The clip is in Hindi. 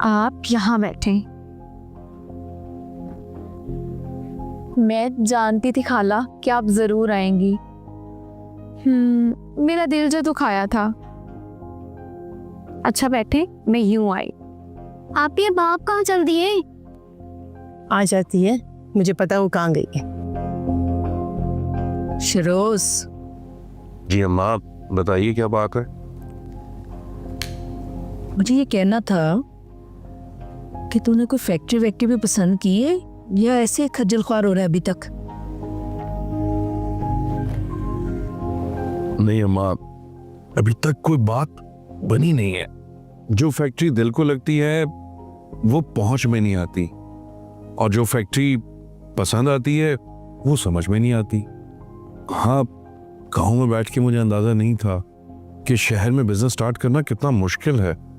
आप यहाँ बैठे। मैं जानती थी खाला कि आप जरूर आएंगी। मेरा दिल जो दुखाया था। अच्छा बैठे, मैं यूं आई। आप ये बाप कहाँ चल दिए? आ जाती है, मुझे पता वो कहाँ गई है। शरोज, जी अम्मा, बताइए क्या बात है। मुझे ये कहना था कि तूने कोई फैक्ट्री वैक्ट्री भी पसंद की है या ऐसे खज्जल ख्वार हो रहा है अभी तक? नहीं अम्मा, अभी तक कोई बात बनी नहीं है। जो फैक्ट्री दिल को लगती है वो पहुंच में नहीं आती, और जो फैक्ट्री पसंद आती है वो समझ में नहीं आती। हाँ, गांव में बैठ के मुझे अंदाजा नहीं था कि शहर में बिजनेस स्टार्ट करना कितना मुश्किल है।